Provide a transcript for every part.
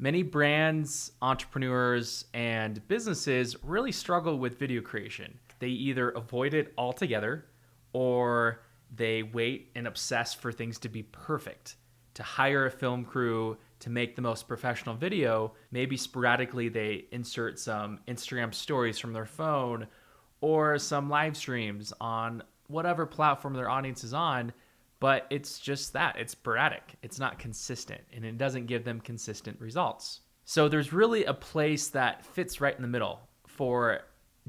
Many brands, entrepreneurs, and businesses really struggle with video creation. They either avoid it altogether or they wait and obsess for things to be perfect, to hire a film crew to make the most professional video. Maybe sporadically they insert some Instagram stories from their phone or some live streams on whatever platform their audience is on, but it's just that. It's sporadic. It's not consistent, and it doesn't give them consistent results. So there's really a place that fits right in the middle for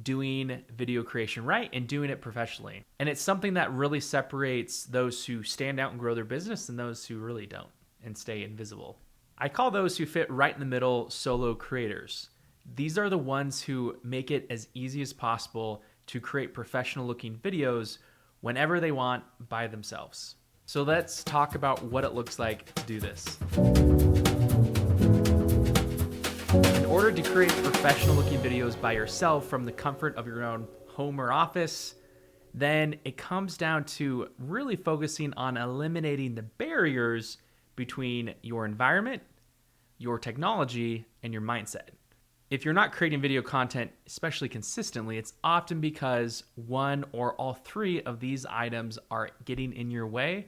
doing video creation right and doing it professionally. And it's something that really separates those who stand out and grow their business and those who really don't and stay invisible. I call those who fit right in the middle solo creators. These are the ones who make it as easy as possible to create professional looking videos whenever they want by themselves. So let's talk about what it looks like to do this. In order to create professional looking videos by yourself from the comfort of your own home or office, then it comes down to really focusing on eliminating the barriers between your environment, your technology, and your mindset. If you're not creating video content, especially consistently, it's often because one or all three of these items are getting in your way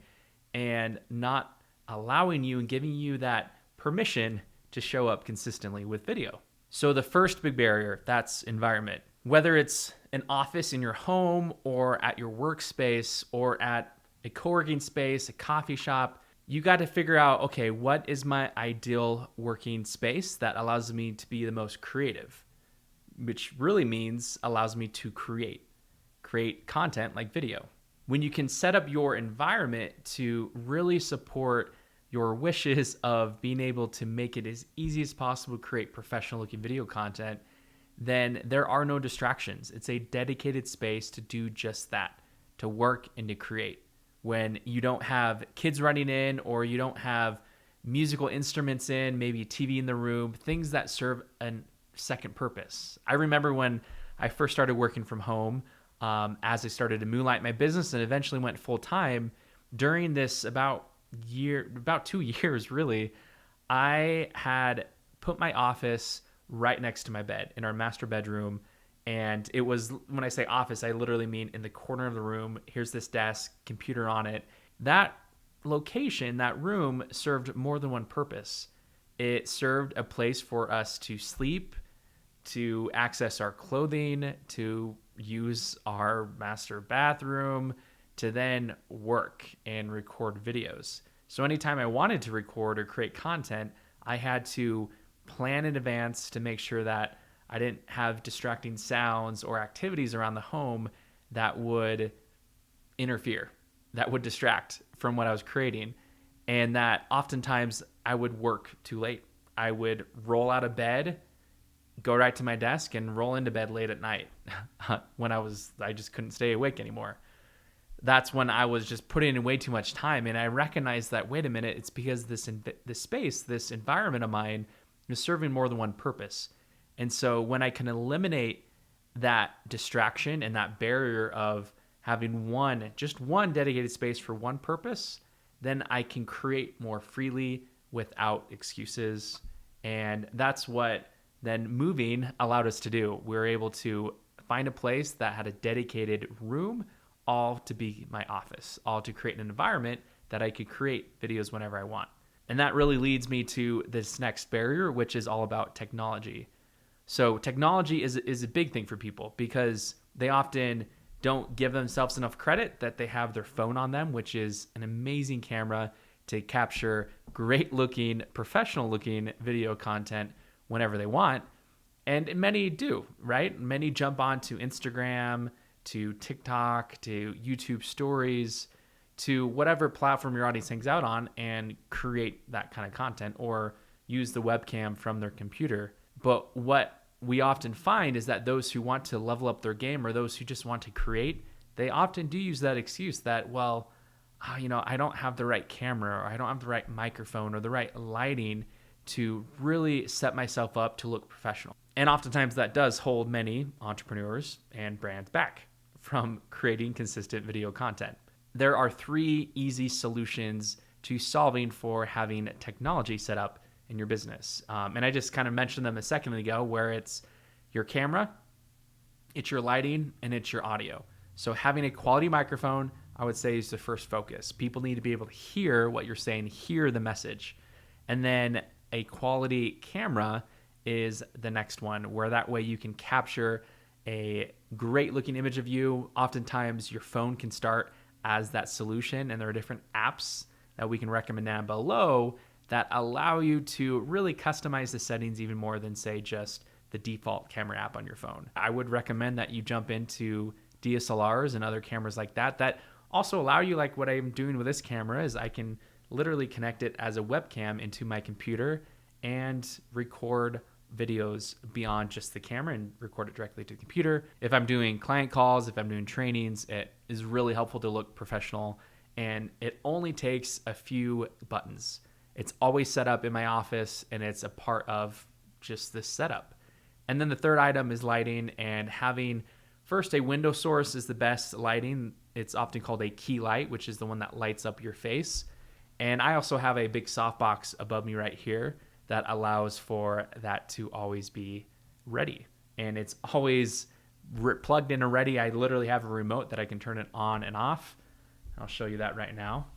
and not allowing you and giving you that permission to show up consistently with video. So the first big barrier, that's environment. Whether it's an office in your home or at your workspace or at a co-working space, a coffee shop, you got to figure out, okay, what is my ideal working space that allows me to be the most creative, which really means allows me to create content like video. When you can set up your environment to really support your wishes of being able to make it as easy as possible to create professional looking video content, then there are no distractions. It's a dedicated space to do just that, to work and to create. When you don't have kids running in or you don't have musical instruments in, maybe a TV in the room, things that serve a second purpose. I remember when I first started working from home, as I started to moonlight my business and eventually went full time, during this about 2 years really, I had put my office right next to my bed in our master bedroom. And it was, when I say office, I literally mean in the corner of the room. Here's this desk, computer on it. That location, that room served more than one purpose. It served a place for us to sleep, to access our clothing, to use our master bathroom, to then work and record videos. So anytime I wanted to record or create content, I had to plan in advance to make sure that I didn't have distracting sounds or activities around the home that would interfere, that would distract from what I was creating. And that oftentimes I would work too late. I would roll out of bed, go right to my desk, and roll into bed late at night when I just couldn't stay awake anymore. That's when I was just putting in way too much time. And I recognized that, wait a minute, it's because this space, this environment of mine is serving more than one purpose. And so when I can eliminate that distraction and that barrier of having just one dedicated space for one purpose, then I can create more freely without excuses. And that's what then moving allowed us to do. We were able to find a place that had a dedicated room, all to be my office, all to create an environment that I could create videos whenever I want. And that really leads me to this next barrier, which is all about technology. So technology is a big thing for people because they often don't give themselves enough credit that they have their phone on them, which is an amazing camera to capture great looking, professional looking video content whenever they want. And many do, right? Many jump onto Instagram, to TikTok, to YouTube stories, to whatever platform your audience hangs out on and create that kind of content or use the webcam from their computer. But what we often find is that those who want to level up their game or those who just want to create, they often do use that excuse that, well, I don't have the right camera or I don't have the right microphone or the right lighting to really set myself up to look professional. And oftentimes that does hold many entrepreneurs and brands back from creating consistent video content. There are 3 easy solutions to solving for having technology set up in your business. And I just kind of mentioned them a second ago, where it's your camera, it's your lighting, and it's your audio. So having a quality microphone, I would say, is the first focus. People need to be able to hear what you're saying, hear the message. And then a quality camera is the next one, where that way you can capture a great looking image of you. Oftentimes your phone can start as that solution, and there are different apps that we can recommend down below that allow you to really customize the settings even more than, say, just the default camera app on your phone. I would recommend that you jump into DSLRs and other cameras like that also allow you, like what I'm doing with this camera, is I can literally connect it as a webcam into my computer and record videos beyond just the camera and record it directly to the computer. If I'm doing client calls, if I'm doing trainings, it is really helpful to look professional, and it only takes a few buttons. It's always set up in my office, and it's a part of just this setup. And then the third item is lighting, and having first a window source is the best lighting. It's often called a key light, which is the one that lights up your face. And I also have a big softbox above me right here that allows for that to always be ready. And it's always plugged in and ready. I literally have a remote that I can turn it on and off. I'll show you that right now.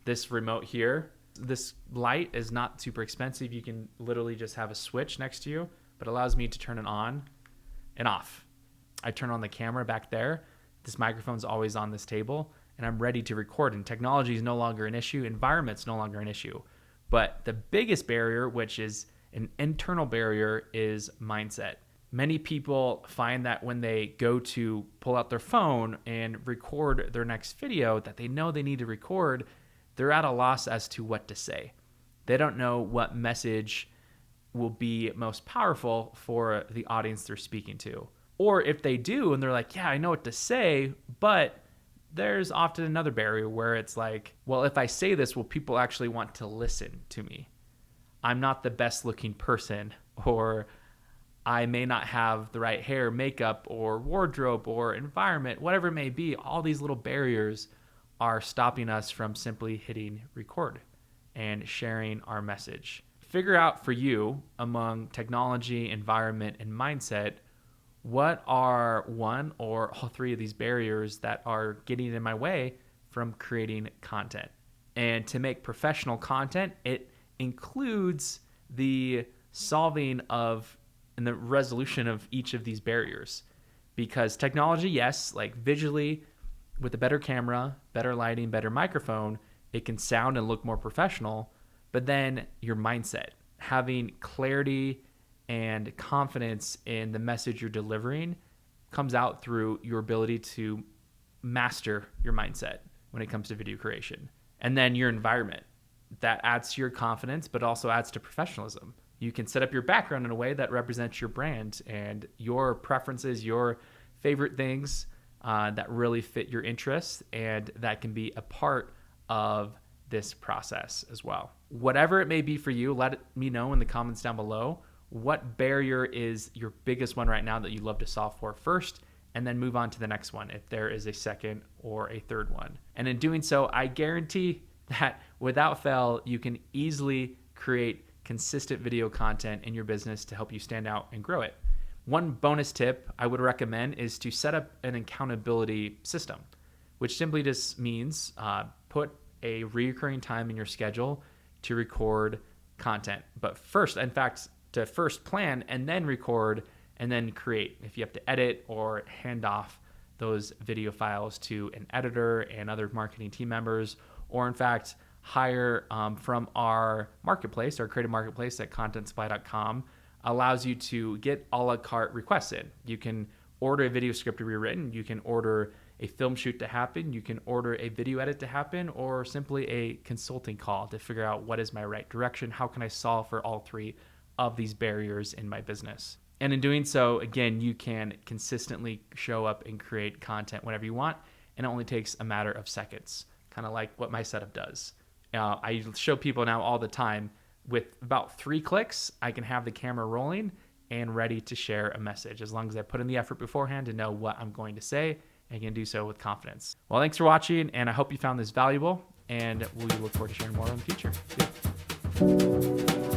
This remote here, this light is not super expensive. You can literally just have a switch next to you, but allows me to turn it on and off. I turn on the camera back there. This microphone's always on this table, and I'm ready to record. And technology is no longer an issue. Environment's no longer an issue. But the biggest barrier, which is an internal barrier, is mindset. Many people find that when they go to pull out their phone and record their next video that they know they need to record, they're at a loss as to what to say. They don't know what message will be most powerful for the audience they're speaking to. Or if they do and they're like, yeah, I know what to say, but there's often another barrier where it's like, well, if I say this, will people actually want to listen to me? I'm not the best looking person, or I may not have the right hair, makeup, or wardrobe, or environment, whatever it may be. All these little barriers are stopping us from simply hitting record and sharing our message. Figure out for you, among technology, environment, and mindset, what are one or all three of these barriers that are getting in my way from creating content. And to make professional content, it includes the solving of and the resolution of each of these barriers. Because technology, yes, like visually, with a better camera, better lighting, better microphone, it can sound and look more professional. But then your mindset, having clarity and confidence in the message you're delivering, comes out through your ability to master your mindset when it comes to video creation. And then your environment, that adds to your confidence, but also adds to professionalism. You can set up your background in a way that represents your brand and your preferences, your favorite things that really fit your interests, and that can be a part of this process as well. Whatever it may be for you, let me know in the comments down below. What barrier is your biggest one right now that you'd love to solve for first, and then move on to the next one if there is a second or a third one. And in doing so, I guarantee that without fail, you can easily create consistent video content in your business to help you stand out and grow it. One bonus tip I would recommend is to set up an accountability system, which simply just means put a recurring time in your schedule to record content. But first, in fact, to first plan and then record and then create. If you have to edit or hand off those video files to an editor and other marketing team members, or in fact, hire from our marketplace, our creative marketplace at contentsupply.com, allows you to get a la carte requests in. You can order a video script to be written, you can order a film shoot to happen, you can order a video edit to happen, or simply a consulting call to figure out what is my right direction, how can I solve for all three of these barriers in my business. And in doing so, again, you can consistently show up and create content whenever you want, and it only takes a matter of seconds, kind of like what my setup does. I show people now all the time, with about 3 clicks, I can have the camera rolling and ready to share a message, as long as I put in the effort beforehand to know what I'm going to say, and can do so with confidence. Well, thanks for watching, and I hope you found this valuable, and we look forward to sharing more in the future. See ya.